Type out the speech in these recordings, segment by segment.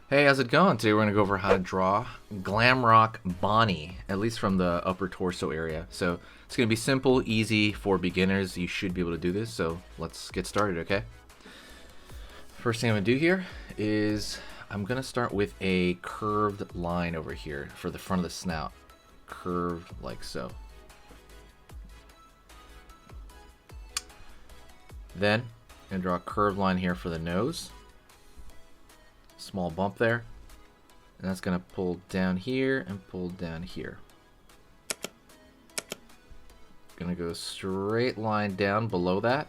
Hey, how's it going? Today we're going to go over how to draw Glamrock Bonnie, at least from the upper torso area. So it's going to be simple, easy for beginners. You should be able to do this, so let's get started, okay? First thing I'm going to do here is I'm going to start with a curved line over here for the front of the snout. Curved like so. Then I'm going to draw a curved line here for the nose. Small bump there, and that's gonna pull down here and pull down here. Gonna go straight line down below that,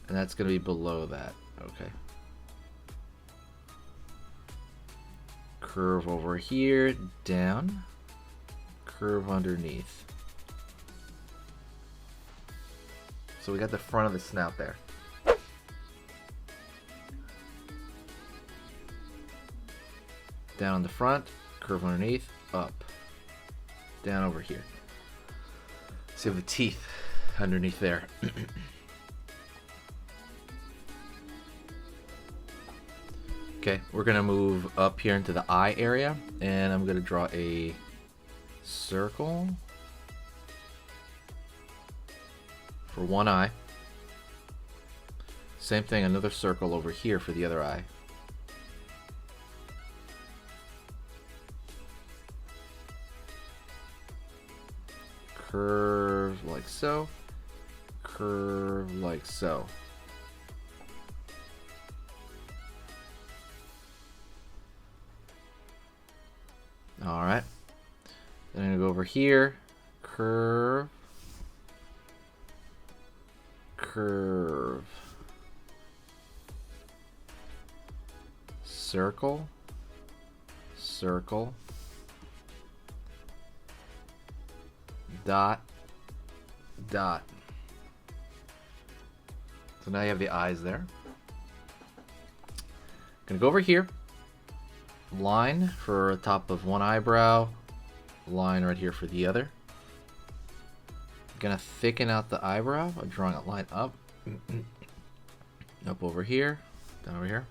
and that's gonna be below that. Okay. Curve over here, down, curve underneath. So we got the front of the snout there. Down on the front, curve underneath, up, down over here. So you have the teeth underneath there. Okay, we're gonna move up here into the eye area, and I'm gonna draw a circle for one eye. Same thing, another circle over here for the other eye. Curve like so, curve like so. All right, then I'm gonna go over here, curve, curve, circle, circle, dot, dot. So now you have the eyes there. Gonna go over here, line for the top of one eyebrow, line right here for the other. Gonna thicken out the eyebrow by drawing a line up, up over here, down over here.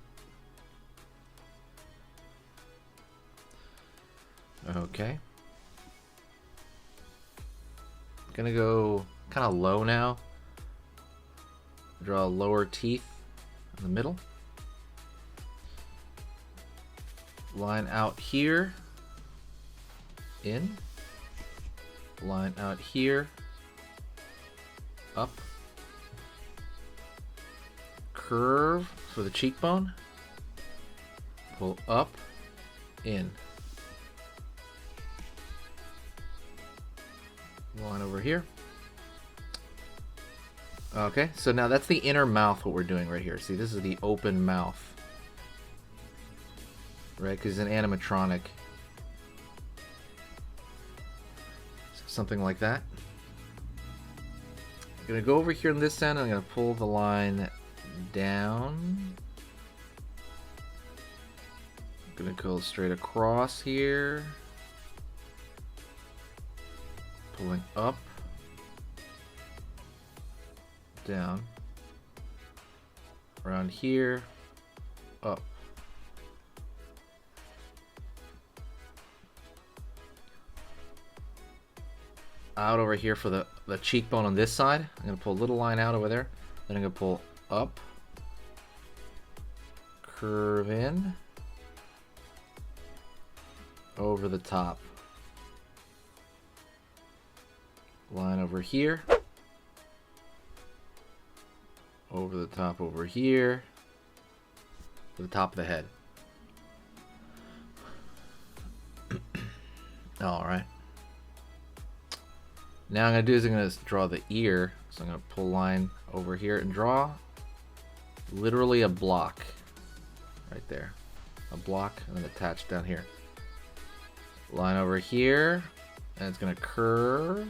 Okay. Gonna go kind of low now. Draw lower teeth in the middle. Line out here. In. Line out here. Up. Curve for the cheekbone. Pull up. In. Line over here. Okay, so now that's the inner mouth, what we're doing right here. See, this is the open mouth. Right, because it's an animatronic. So something like that. I'm going to go over here on this end. I'm going to pull the line down. I'm going to go straight across here. Pulling up, down, around here, up. Out over here for the cheekbone on this side. I'm going to pull a little line out over there. Then I'm going to pull up, curve in, over the top. Line over here, over the top over here, to the top of the head. Alright. Now I'm going to do is I'm going to draw the ear. So I'm going to pull line over here and draw literally a block right there. A block and then attach down here. Line over here, and it's going to curve.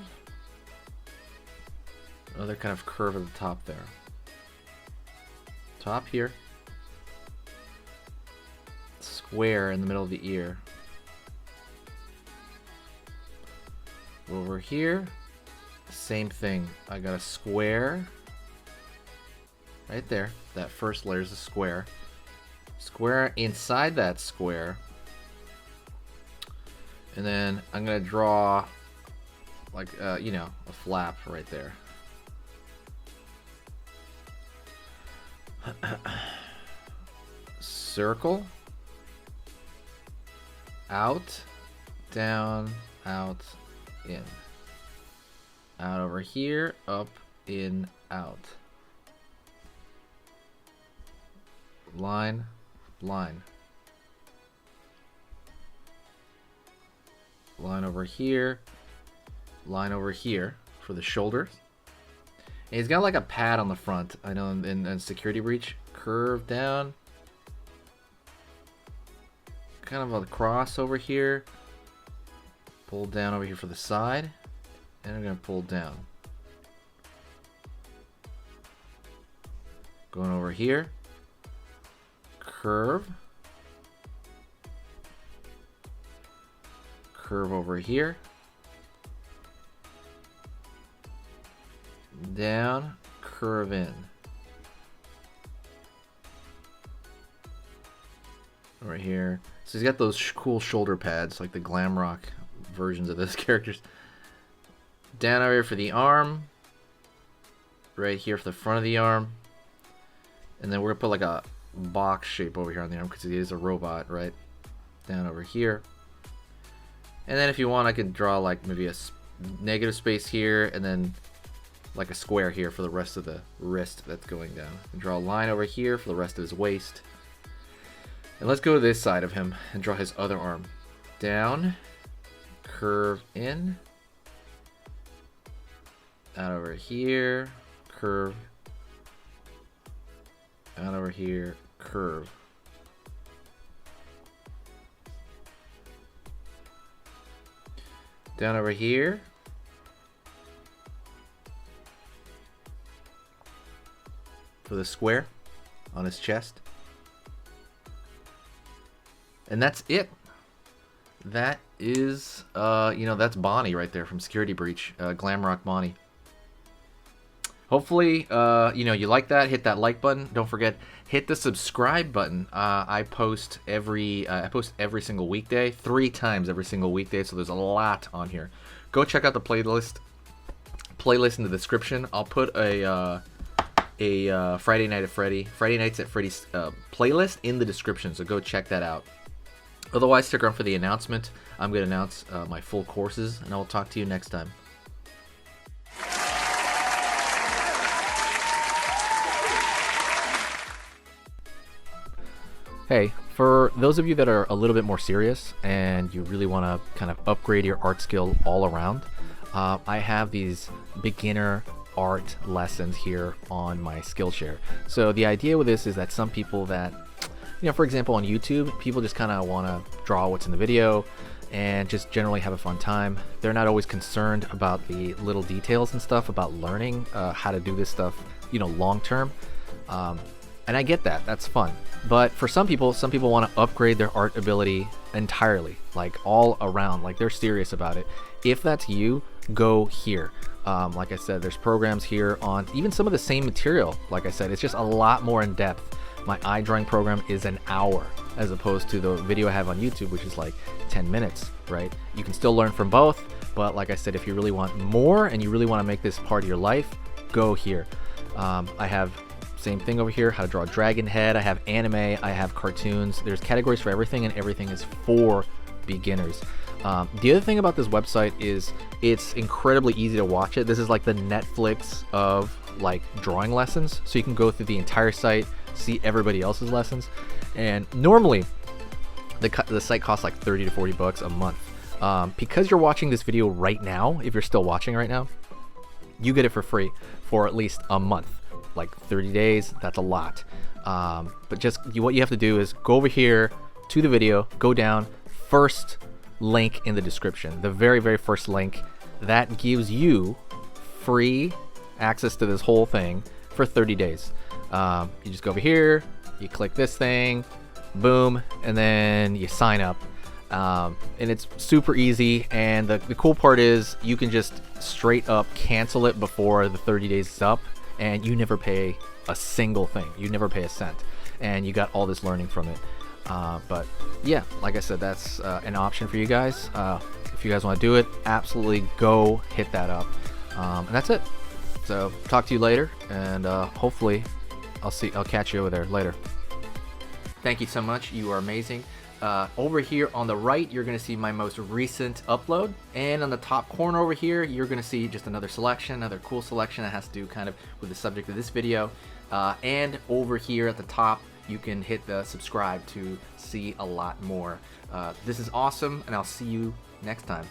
Another kind of curve at the top there. Top here. Square in the middle of the ear. Over here, same thing. I got a square right there. That first layer is a square. Square inside that square. And then I'm gonna draw like, you know, a flap right there. Circle. Out, down, out, in. Out over here, up, in, out. Line, line. Line over here, line over here for the shoulders. And he's got like a pad on the front. I know in security breach. Curve down. Kind of a cross over here. Pull down over here for the side. And I'm going to pull down. Going over here. Curve. Curve over here. Down. Curve in. Right here. So he's got those cool shoulder pads, like the glam rock versions of those characters. Down over here for the arm. Right here for the front of the arm. And then we're going to put like a box shape over here on the arm because he is a robot, right? Down over here. And then if you want, I could draw like maybe a negative space here and then like a square here for the rest of the wrist that's going down. And draw a line over here for the rest of his waist. And let's go to this side of him and draw his other arm. Down, curve in, out over here, curve, out over here, curve. Down over here. For the square on his chest. And that's it. That is, you know, that's Bonnie right there from Security Breach, Glamrock Bonnie. Hopefully, you know, you like that. Hit that like button. Don't forget, hit the subscribe button. I post every single weekday, 3 times every single weekday. So there's a lot on here. Go check out the playlist in the description. I'll put a Friday Night at Freddy, Friday Nights at Freddy's playlist in the description. So go check that out. Otherwise, stick around for the announcement. I'm going to announce my full courses, and I will talk to you next time. Hey, for those of you that are a little bit more serious and you really want to kind of upgrade your art skill all around, I have these beginner art lessons here on my Skillshare. So the idea with this is that some people that, you know, for example, on YouTube, people just kind of want to draw what's in the video and just generally have a fun time. They're not always concerned about the little details and stuff about learning how to do this stuff, you know, long term. And I get that, that's fun. But for some people want to upgrade their art ability entirely, like all around, like they're serious about it. If that's you, go here. Like I said, there's programs here on even some of the same material. Like I said, it's just a lot more in depth. My eye drawing program is an hour as opposed to the video I have on YouTube, which is like 10 minutes, right? You can still learn from both, but like I said, if you really want more and you really want to make this part of your life, go here. I have same thing over here, how to draw a dragon head. I have anime, I have cartoons. There's categories for everything, and everything is for beginners. The other thing about this website is it's incredibly easy to watch it. This is like the Netflix of like drawing lessons. So you can go through the entire site, see everybody else's lessons. And normally the site costs like 30 to 40 bucks a month. Because you're watching this video right now, if you're still watching right now, you get it for free for at least a month. Like 30 days, that's a lot. But just what you have to do is go over here to the video, go down, first link in the description, the very, very first link. That gives you free access to this whole thing for 30 days. You just go over here, you click this thing, boom, and then you sign up. And it's super easy, and the cool part is you can just straight up cancel it before the 30 days is up, and you never pay a single thing. You never pay a cent. and you got all this learning from it. But yeah, like I said, that's an option for you guys. If you guys want to do it, absolutely go hit that up. And that's it. So talk to you later, and hopefully I'll catch you over there later. Thank you so much. You are amazing. Over here on the right, you're going to see my most recent upload, and on the top corner over here, you're going to see just another selection, another cool selection that has to do kind of with the subject of this video. And over here at the top, you can hit the subscribe to see a lot more. This is awesome, and I'll see you next time.